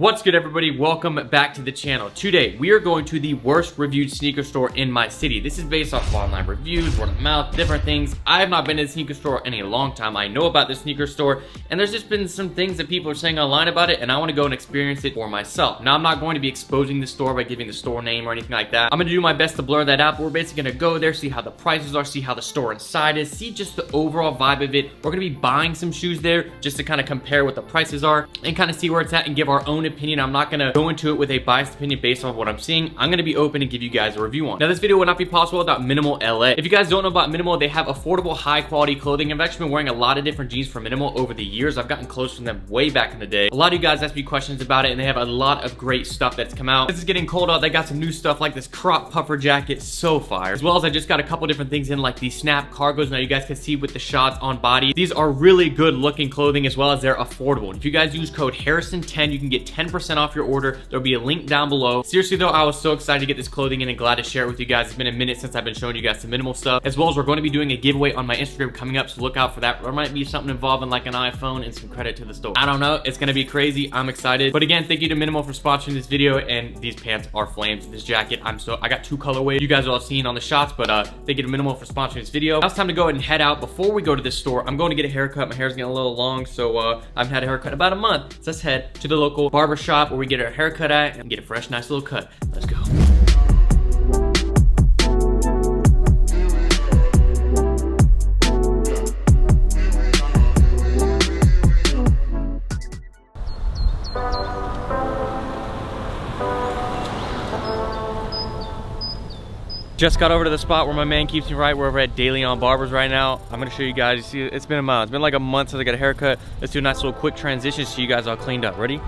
What's good, everybody? Welcome back to the channel. Today we are going to the worst reviewed sneaker store in my city. This is based off of online reviews, word of mouth, different things. I have not been to the sneaker store in a long time. I know about the sneaker store, and there's just been some things that people are saying online about it, and I want to go and experience it for myself. Now, I'm not going to be exposing the store by giving the store name or anything like that. I'm going to do my best to blur that out, but we're basically going to go there, see how the prices are, see how the store inside is, see just the overall vibe of it. We're going to be buying some shoes there just to kind of compare what the prices are and kind of see where it's at and give our own opinion. I'm not gonna go into it with a biased opinion based on what I'm seeing. I'm gonna be open and give you guys a review on. Now, this video would not be possible without Minimal LA. If you guys don't know about Minimal, they have affordable, high quality clothing. I've actually been wearing a lot of different jeans from Minimal over the years. I've gotten clothes from them way back in the day. A lot of you guys ask me questions about it, and they have a lot of great stuff that's come out. This is getting cold out. They got some new stuff like this crop puffer jacket, so fire. As well as I just got a couple different things in like these snap cargos. Now you guys can see with the shots on body. These are really good looking clothing, as well as they're affordable. And if you guys use code Harrison10, you can get 10% off your order. There'll be a link down below. Seriously though, I was so excited to get this clothing in and glad to share it with you guys. It's been a minute since I've been showing you guys some Minimal stuff. As well as we're going to be doing a giveaway on my Instagram coming up, so look out for that. There might be something involving like an iPhone and some credit to the store. I don't know. It's gonna be crazy. I'm excited. But again, thank you to Minimal for sponsoring this video, and these pants are flames. This jacket, I got two colorways. You guys are all seeing on the shots, but thank you to Minimal for sponsoring this video. Now it's time to go ahead and head out. Before we go to this store, I'm going to get a haircut. My hair's getting a little long, so I haven't had a haircut in about a month. So let's head to the local barber shop where we get our haircut at and get a fresh, nice little cut. Let's go. Just got over to the spot where my man keeps me right. We're over at De Leon Barbers right now. I'm gonna show you guys. You see, it's been a month. It's been like a month since I got a haircut. Let's do a nice little quick transition so you guys all cleaned up. Ready?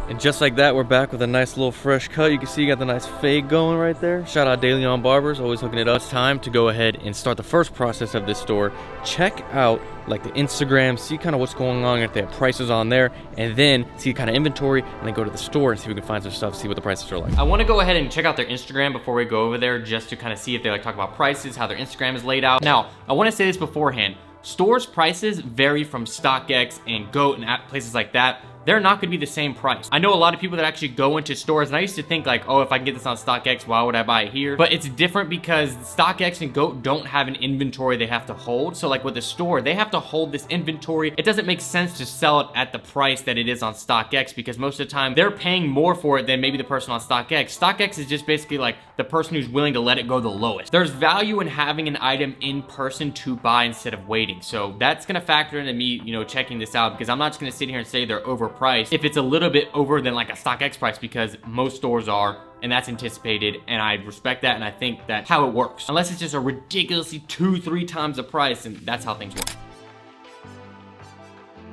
And just like that, we're back with a nice little fresh cut. You can see you got the nice fade going right there. Shout out De Leon Barbers, always hooking it up. It's time to go ahead and start the first process of this store. Check out like the Instagram, see kind of what's going on, if they have prices on there, and then see kind of inventory, and then go to the store and see if we can find some stuff, see what the prices are like. I want to go ahead and check out their Instagram before we go over there, just to kind of see if they like talk about prices, how their Instagram is laid out. Now, I want to say this beforehand. Stores' prices vary from StockX and GOAT and places like that. They're not gonna be the same price. I know a lot of people that actually go into stores, and I used to think like, oh, if I can get this on StockX, why would I buy it here? But it's different because StockX and GOAT don't have an inventory they have to hold. So like with the store, they have to hold this inventory. It doesn't make sense to sell it at the price that it is on StockX, because most of the time they're paying more for it than maybe the person on StockX. StockX is just basically like the person who's willing to let it go the lowest. There's value in having an item in person to buy instead of waiting. So that's gonna factor into me, you know, checking this out, because I'm not just gonna sit here and say they're overpriced if it's a little bit over than like a StockX price, because most stores are, and that's anticipated, and I respect that, and I think that's how it works. Unless it's just a ridiculously 2-3 times the price, and that's how things work.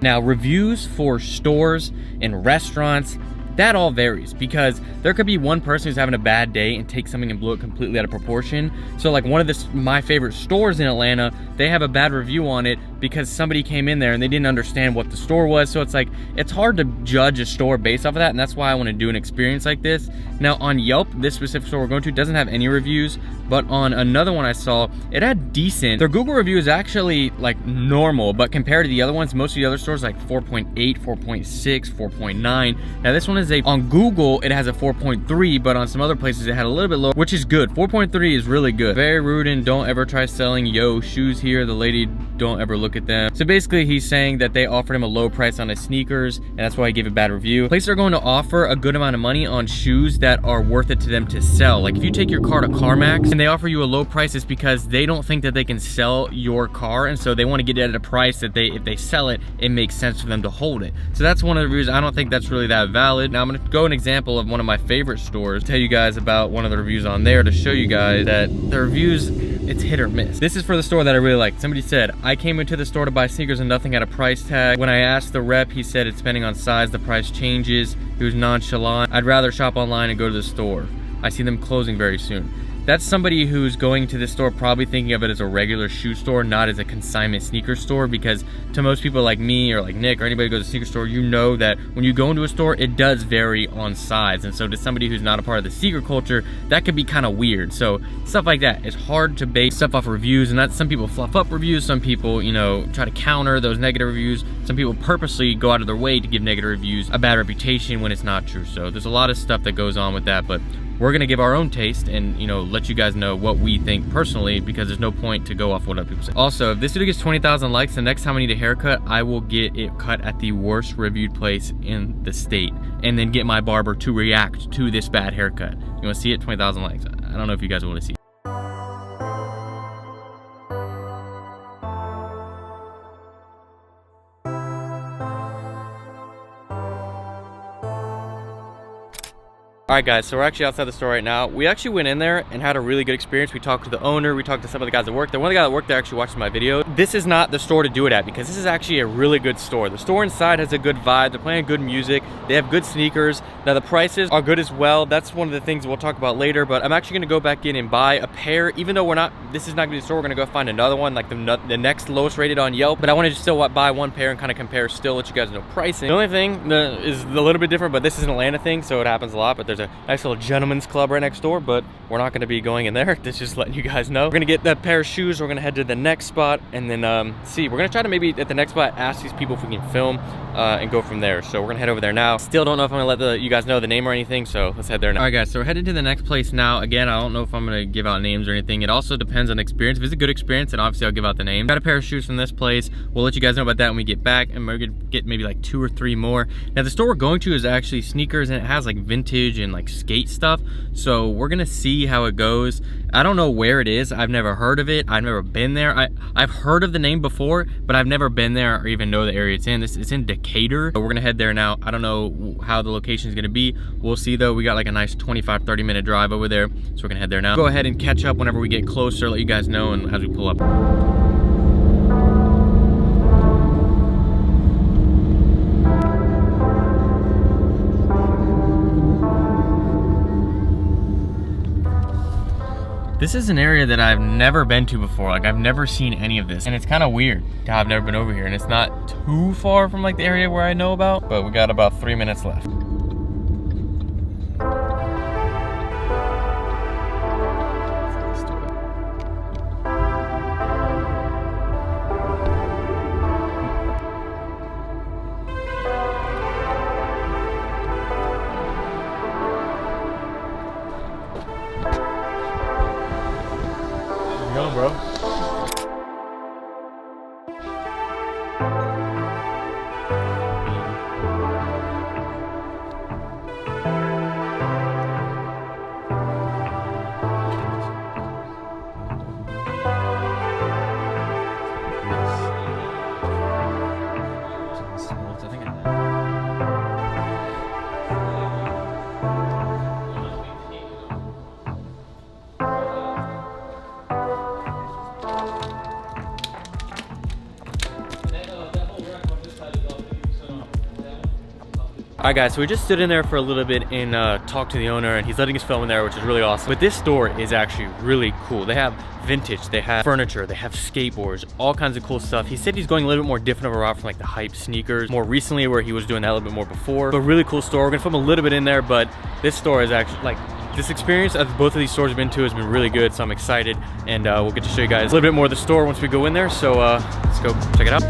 Now, reviews for stores and restaurants, that all varies, because there could be one person who's having a bad day and take something and blow it completely out of proportion. So like one of my favorite stores in Atlanta, they have a bad review on it because somebody came in there and they didn't understand what the store was. So it's like, it's hard to judge a store based off of that, and that's why I want to do an experience like this. Now on Yelp, this specific store we're going to doesn't have any reviews, but on another one I saw, it had decent. Their Google review is actually like normal, but compared to the other ones, most of the other stores like 4.8, 4.6, 4.9. Now this one is on Google, it has a 4.3, but on some other places it had a little bit lower, which is good. 4.3 is really good. Very rude, and don't ever try selling shoes here. The lady, don't ever look at them. So basically he's saying that they offered him a low price on his sneakers, and that's why he gave a bad review. Places are going to offer a good amount of money on shoes that are worth it to them to sell. Like if you take your car to CarMax and they offer you a low price, it's because they don't think that they can sell your car, and so they want to get it at a price that if they sell it, it makes sense for them to hold it. So that's one of the reasons I don't think that's really that valid. Now I'm gonna go an example of one of my favorite stores, tell you guys about one of the reviews on there to show you guys that the reviews, it's hit or miss. This is for the store that I really like. Somebody said, I came into the store to buy sneakers and nothing had a price tag. When I asked the rep, he said it's depending on size, the price changes. He was nonchalant. I'd rather shop online and go to the store. I see them closing very soon. that's somebody who's going to this store probably thinking of it as a regular shoe store, not as a consignment sneaker store, because to most people like me or like Nick or anybody who goes to a sneaker store, you know that when you go into a store, it does vary on size. And so to somebody who's not a part of the sneaker culture, that could be kind of weird. So stuff like that, it's hard to base stuff off reviews, and that's, some people fluff up reviews, some people, you know, try to counter those negative reviews, some people purposely go out of their way to give negative reviews a bad reputation when it's not true. So there's a lot of stuff that goes on with that, but we're gonna give our own taste and, you know, let you guys know what we think personally, because there's no point to go off what other people say. Also, if this video gets 20,000 likes, the next time I need a haircut, I will get it cut at the worst reviewed place in the state, and then get my barber to react to this bad haircut. You wanna see it? 20,000 likes. I don't know if you guys wanna see it. Alright guys, so we're actually outside the store right now. We actually went in there and had a really good experience. We talked to the owner, we talked to some of the guys that work there. One of the guys that worked there actually watched my video. This is not the store to do it at, because this is actually a really good store. The store inside has a good vibe, they're playing good music, they have good sneakers. Now the prices are good as well. That's one of the things we'll talk about later, but I'm actually gonna go back in and buy a pair, even though this is not gonna be the store, we're gonna go find another one, like the next lowest rated on Yelp, but I wanna just still buy one pair and kind of compare, still let you guys know pricing. The only thing that is a little bit different, but this is an Atlanta thing, so it happens a lot, but there's a nice little gentleman's club right next door, but we're not going to be going in there. This is just letting you guys know. We're going to get that pair of shoes, we're going to head to the next spot, and then see. We're going to try to maybe at the next spot ask these people if we can film and go from there. So we're going to head over there now. Still don't know if I'm going to let you guys know the name or anything, so let's head there now. All right guys, so we're headed to the next place now. Again, I don't know if I'm going to give out names or anything. It also depends on experience. If it's a good experience, then obviously I'll give out the name. Got a pair of shoes from this place. We'll let you guys know about that when we get back, and we're going to get maybe like 2 or 3 more. Now the store we're going to is actually sneakers, and it has like vintage and like skate stuff. So we're gonna see how it goes. I don't know where it is. I've never heard of it. I've never been there. I've heard of the name before, but I've never been there or even know the area it's in. It's in Decatur. But we're gonna head there now. I don't know how the location is gonna be. We'll see though. We got like a nice 25-30 minute drive over there. So we're gonna head there now. Go ahead and catch up whenever we get closer, let you guys know, and as we pull up. This is an area that I've never been to before. Like, I've never seen any of this, and it's kind of weird how I've never been over here, and it's not too far from like the area where I know about, but we got about 3 minutes left. Go, bro. Alright guys, so we just stood in there for a little bit and talked to the owner, and he's letting us film in there, which is really awesome. But this store is actually really cool. They have vintage, they have furniture, they have skateboards, all kinds of cool stuff. He said he's going a little bit more different of a route from like the hype sneakers more recently, where he was doing that a little bit more before. But really cool store. We're gonna film a little bit in there, but this store is actually like, this experience of both of these stores I've been to has been really good, so I'm excited, and we'll get to show you guys a little bit more of the store once we go in there. So let's go check it out.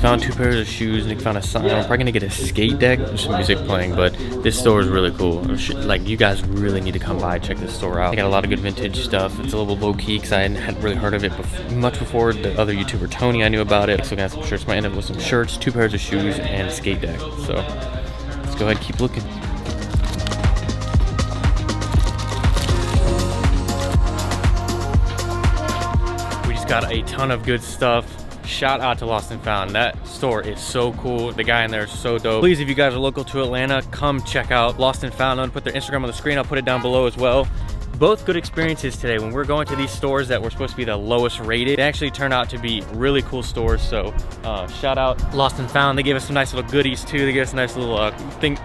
Found 2 pairs of shoes, Nick found a sign. I'm probably gonna get a skate deck. There's some music playing, but this store is really cool. Like, you guys really need to come by, check this store out. They got a lot of good vintage stuff. It's a little low-key because I hadn't really heard of it much before. The other YouTuber Tony, I knew about it. So I got some shirts. Might end up with some shirts, 2 pairs of shoes, and a skate deck. So let's go ahead and keep looking. We just got a ton of good stuff. shout out to Lost and Found. That store is so cool. The guy in there is so dope. Please, if you guys are local to Atlanta, come check out Lost and Found. I'm gonna put their Instagram on the screen. I'll put it down below as well. Both good experiences today. When we're going to these stores that were supposed to be the lowest rated, they actually turned out to be really cool stores. So shout out Lost and Found. They gave us some nice little goodies too. They gave us a nice little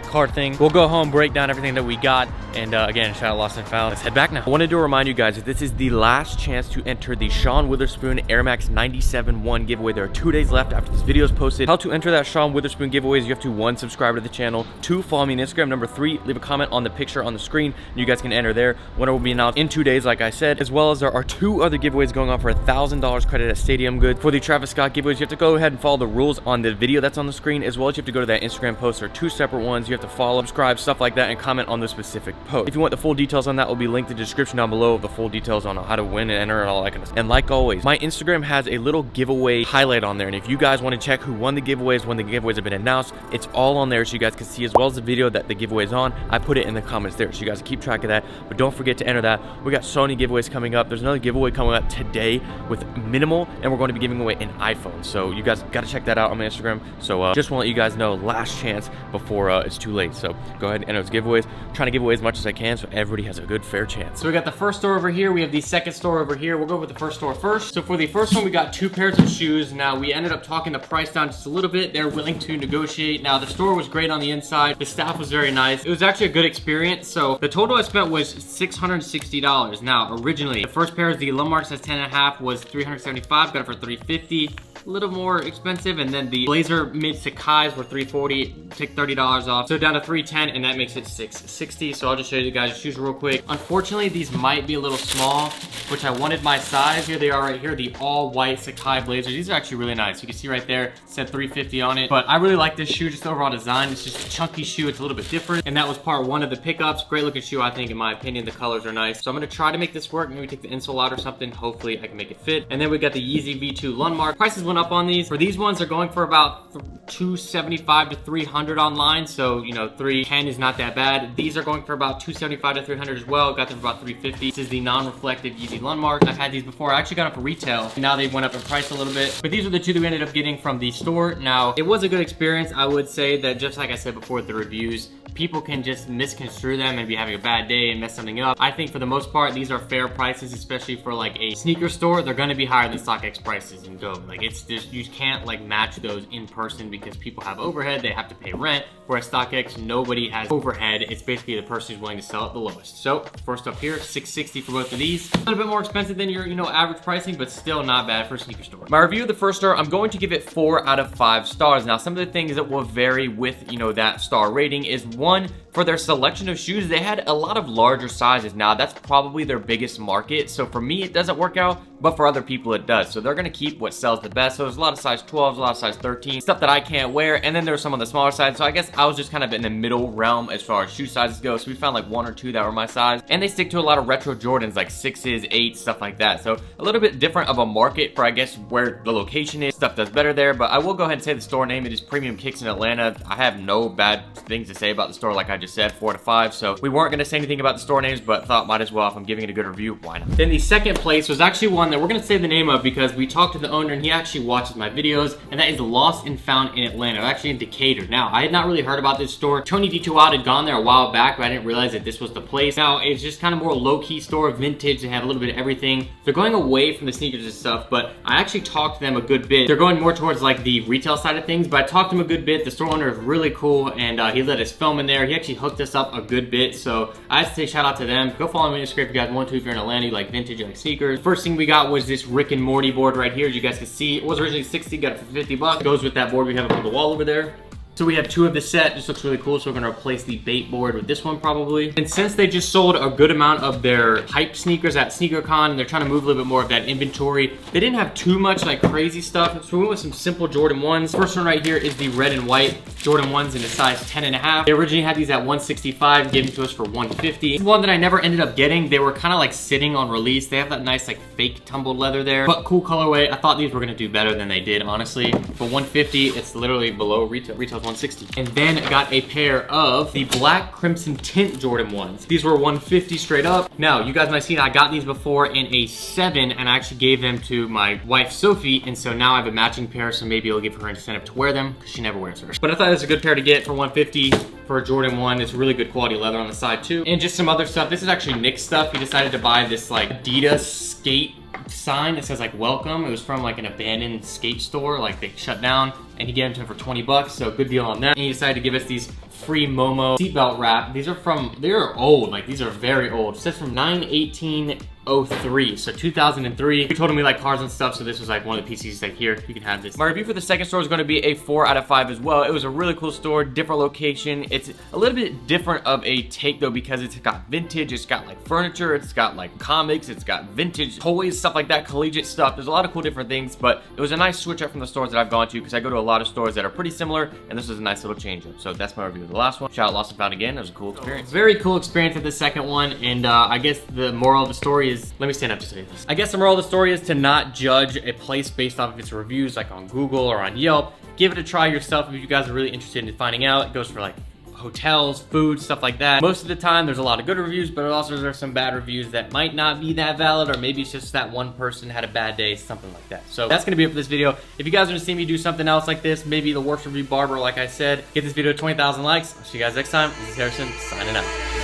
card thing. We'll go home, break down everything that we got, and again, shout out Lost and Found. Let's head back now. I wanted to remind you guys that this is the last chance to enter the Sean Wotherspoon Air Max 97-1 giveaway. There are 2 days left after this video is posted. How to enter that Sean Wotherspoon giveaway is you have to 1, subscribe to the channel, 2, follow me on Instagram, number 3, leave a comment on the picture on the screen, and you guys can enter there. Winner will be announced in 2 days, like I said, as well as there are 2 other giveaways going on for $1,000 credit at Stadium Goods. For the Travis Scott giveaways, you have to go ahead and follow the rules on the video that's on the screen, as well as you have to go to that Instagram post. There are 2 separate ones. You have to follow, subscribe, stuff like that, and comment on the specific post. If you want the full details on that, will be linked in the description down below of the full details on how to win and enter and all that kind of stuff. And like always, my Instagram has a little giveaway highlight on there, and if you guys want to check who won the giveaways, when the giveaways have been announced, it's all on there so you guys can see, as well as the video that the giveaway is on. I put it in the comments there so you guys can keep track of that, but don't forget to enter that. We got so many giveaways coming up. There's another giveaway coming up today with Minimal, and we're going to be giving away an iPhone, so you guys got to check that out on my Instagram. So just want to let you guys know, last chance before it's too late. So go ahead and enter those giveaways. I'm trying to give away as much as I can so everybody has a good fair chance. So we got the first store over here, we have the second store over here. We'll go with the first store first. So for the first one, we got 2 pairs of shoes. Now we ended up talking the price down just a little bit. They're willing to negotiate. Now the store was great on the inside, the staff was very nice. It was actually a good experience. So the total I spent was $660. Now originally the first pair is the Lundmark size 10.5 was $375, got it for $350. A little more expensive, and then the Blazer mid Sakai's were $340, take $30 off, so down to $310, and that makes it $660. So I'll just show you guys the shoes real quick. Unfortunately, these might be a little small, which I wanted my size. Here they are right here, the all white Sakai Blazers. These are actually really nice. You can see right there, it said $350 on it, but I really like this shoe, just the overall design. It's just a chunky shoe, it's a little bit different, and that was part 1 of the pickups. Great looking shoe, I think, in my opinion. The colors are nice, so I'm gonna try to make this work. Maybe take the insole out or something. Hopefully I can make it fit. And then we got the Yeezy V2 Lundmark. Prices went up on these. For these ones, they're going for about $275 to $300 online, so you know, $310 is not that bad. These are going for about $275 to $300 as well. Got them for about $350. This is the non-reflective Yeezy Lundmark. I've had these before. I actually got them for retail. Now they went up in price a little bit, but these are the 2 that we ended up getting from the store. Now it was a good experience. I would say that, just like I said before with the reviews, people can just misconstrue them and be having a bad day and mess something up. I think for the most part, these are fair prices, especially for like a sneaker store. They're gonna be higher than StockX prices and go. Like, it's just, you can't like match those in person because people have overhead, they have to pay rent. Whereas StockX, nobody has overhead. It's basically the person who's willing to sell it the lowest. So first up here, $660 for both of these. A little bit more expensive than your, you know, average pricing, but still not bad for a sneaker store. My review of the first store, I'm going to give it 4 out of 5 stars. Now, some of the things that will vary with, you know, that star rating is, 1, for their selection of shoes, they had a lot of larger sizes. Now, that's probably their biggest market. So for me, it doesn't work out, but for other people, it does. So they're gonna keep what sells the best. So there's a lot of size 12s, a lot of size 13, stuff that I can't wear. And then there's some on the smaller side. So I guess I was just kind of in the middle realm as far as shoe sizes go. So we found like 1 or 2 that were my size. And they stick to a lot of retro Jordans, like 6s, 8s, stuff like that. So a little bit different of a market for, I guess, where the location is. Stuff does better there. But I will go ahead and say the store name, it is Premium Kicks in Atlanta. I have no bad things to say about the store, like I just said, 4 to 5. So we weren't gonna say anything about the store names, but thought might as well, if I'm giving it a good review, why not? Then the second place was actually one that we're gonna say the name of because we talked to the owner and he actually watches my videos, and that is Lost and Found in Atlanta, actually in Decatur. Now, I had not really heard about this store. Tony D2 had gone there a while back, but I didn't realize that this was the place. Now, it's just kind of more low-key store, vintage. They have a little bit of everything. They're going away from the sneakers and stuff, but I actually talked to them a good bit. They're going more towards like the retail side of things, but I talked to them a good bit. The store owner is really cool, and he let us film in there. He actually hooked us up a good bit, so I have to say shout out to them. Go follow me on Instagram if you guys want to, if you're in Atlanta, you like vintage, you like sneakers. First thing we got was this Rick and Morty board right here. As you guys can see, it was originally 60, got it for 50 bucks. Goes with that board we have up on the wall over there. So we have 2 of the set. This looks really cool, so we're gonna replace the bait board with this one probably. And since they just sold a good amount of their hype sneakers at SneakerCon, and they're trying to move a little bit more of that inventory, they didn't have too much like crazy stuff, so we went with some simple Jordan 1s. First one right here is the red and white Jordan 1s in a size 10.5. They originally had these at $165, gave them to us for $150. This is one that I never ended up getting. They were kind of like sitting on release. They have that nice like fake tumbled leather there, but cool colorway. I thought these were gonna do better than they did, honestly. For $150, it's literally below retail. Retail's 160. And then I got a pair of the black crimson tint Jordan 1s. These were 150 straight up. Now, you guys might have seen I got these before in a 7, and I actually gave them to my wife, Sophie, and so now I have a matching pair, so maybe it'll give her an incentive to wear them, because she never wears hers. But I thought it was a good pair to get for 150 for a Jordan 1. It's really good quality leather on the side too. And just some other stuff. This is actually Nick's stuff. He decided to buy this like Adidas skate sign that says like welcome. It was from like an abandoned skate store, like they shut down, and he gave it to him for 20 bucks, so good deal on that. And he decided to give us these free Momo seatbelt wrap. These are from, they're old, like these are very old. It says from 9/18/03, so 2003. We told him we like cars and stuff, so this was like one of the PCs like, here, you can have this. My review for the second store is gonna be a 4 out of 5 as well. It was a really cool store, different location. It's a little bit different of a take though, because it's got vintage, it's got like furniture, it's got like comics, it's got vintage toys, stuff like that, collegiate stuff. There's a lot of cool different things, but it was a nice switch up from the stores that I've gone to, because I go to a lot of stores that are pretty similar, and this was a nice little change up. So that's my review of the last one. Shout out Lost and Found again. It was a cool experience. Very cool experience at the second one, and I guess the moral of the story is, let me stand up to say this. I guess the moral of the story is to not judge a place based off of its reviews, like on Google or on Yelp. Give it a try yourself if you guys are really interested in finding out. It goes for like hotels, food, stuff like that. Most of the time there's a lot of good reviews, but also there's some bad reviews that might not be that valid, or maybe it's just that one person had a bad day, something like that. So that's gonna be it for this video. If you guys want to see me do something else like this, maybe the worst review barber, like I said, get this video to 20,000 likes. I'll see you guys next time. This is Harrison, signing out.